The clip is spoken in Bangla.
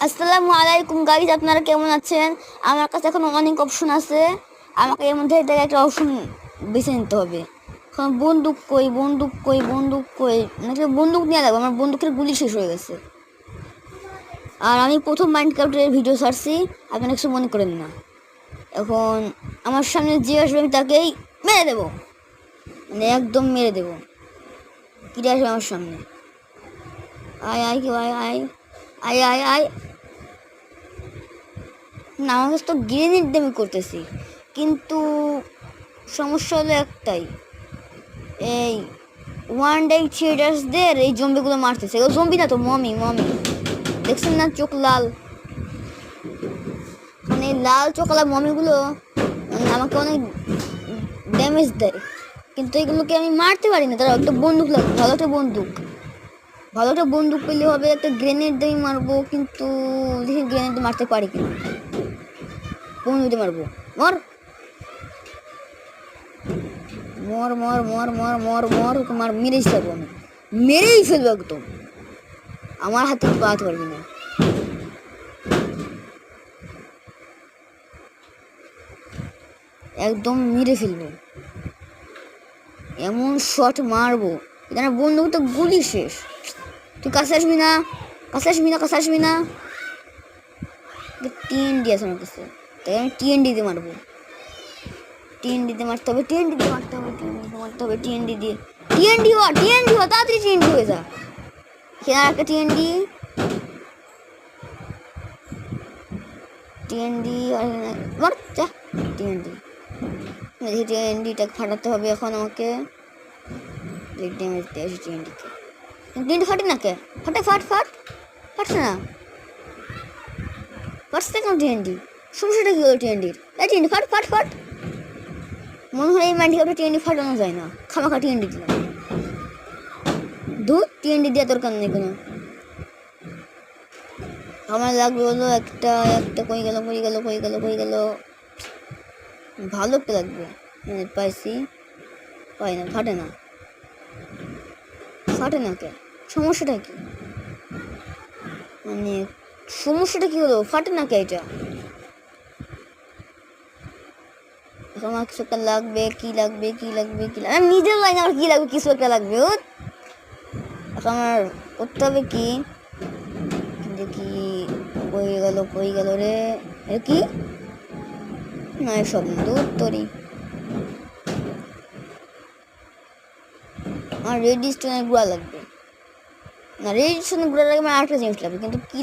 আসসালামু আলাইকুম গাইজ, আপনারা কেমন আছেন? আমার কাছে এখন অনেক অপশন আছে। আমাকে এর মধ্যে থেকে একটা অপশন বেছে নিতে হবে। এখন বন্দুক কই, বন্দুক কই, বন্দুক কই, নাকি বন্দুক নিয়ে লাগবে। আমার বন্দুকের গুলি শেষ হয়ে গেছে। আর আমি প্রথম মাইনক্রাফটের ভিডিও ছাড়ছি, আপনারা কিছু মনে করেন না। এখন আমার সামনে যে আসবে আমি তাকেই মেরে দেবো, মানে একদম মেরে দেবো। কিরে আসবে আমার সামনে? আয় আয় কেউ আয় আয় আয় আয় আয়। না, আমার কাছে তো গ্রেনেড দিয়ে আমি করতেছি, কিন্তু সমস্যা হলো একটাই, এই ওয়ান ডে থিয়েটার্সদের এই জম্বিগুলো মারতেছে। ও জম্বি না তো, মমি মমি, দেখছেন না চোখ লাল, মানে লাল চোখলা মমিগুলো মানে আমাকে অনেক ড্যামেজ দেয়, কিন্তু এগুলোকে আমি মারতে পারি না। তারা একটা বন্দুক লাগবে, ভালো একটা বন্দুক পেলে হবে। একটা গ্রেনেড দিয়ে মারবো, কিন্তু দেখি গ্রেনেড মারতে পারি কিনা। বন্দুক দিয়ে মারবো, মর মর মর মর মর মর মর, তোমার মেরেই ফেলবো, আমি মেরেই ফেলবো একদম। আমার হাতে পালাতে পারবি না। একদম মেরে ফেলবো, এমন শট মারবো যেন বন্দুক তো গুলি শেষ। তুই কাছে আসবি না, কাছে আসবি না, কাছে আসবি না। টিএনডি আছে আমার কাছে, তাই আমি টিএনডি দিয়ে মারবো। টিএনডি দিয়ে মারতে হবে, টিএনডি দিয়ে মারতে হবে, টিএনডি দিয়ে মারতে হবে, টিএনডি দিয়ে। টিএনডি হ, টিএনডি হ, তাড়াতাড়ি টিএনডি হয়ে যা। খেলা একটা টিএনডি, টিএনডি মার যা। টিএনডি, দেখি টিএনডিটাকে ফাটাতে হবে এখন আমাকে। ড্যামেজ দিয়ে আসি টিএনডিকে। টিএনডি ফাটে না কে? ফাটে, ফাট ফাট, ফাটছে না, ফাটছে কেন টিএনডি? সমস্যাটা কী হলো টিএনডির? এই টিএনডি ফাট ফাট ফাট। মনে হয় এই মাইন্ডক্রাফটে টিএনডি ফাটানো যায় না, খামাখা টিএনডি দিলাম। দুধ টিএনডি দেওয়া দরকার নেই কোনো। আমার লাগবে হলো একটা একটা কই গেল, কই গেল, কই গেল, কই গেল। ভালো একটা লাগবে, পাইছি, পাই না, ফাটে না, ফাটে না কে? সমস্যাটা কি? মানে সমস্যাটা কি হলো, ফাটে না কে এটা? আমার কিছু একটা লাগবে, কি লাগবে, কি লাগবে, কি লাগবে, আমি নিজের লাইন আমার কি লাগবে, কিছু একটা লাগবে। ও আমার করতে হবে কি, দেখি কই গেল রে, কি না সব দূর তোরই। আমার রেড স্টোনের গুঁড়া লাগবে, না রেড স্টোনের গুঁড়া লাগবে, আমার আরেকটা জিনিস লাগবে, কিন্তু কি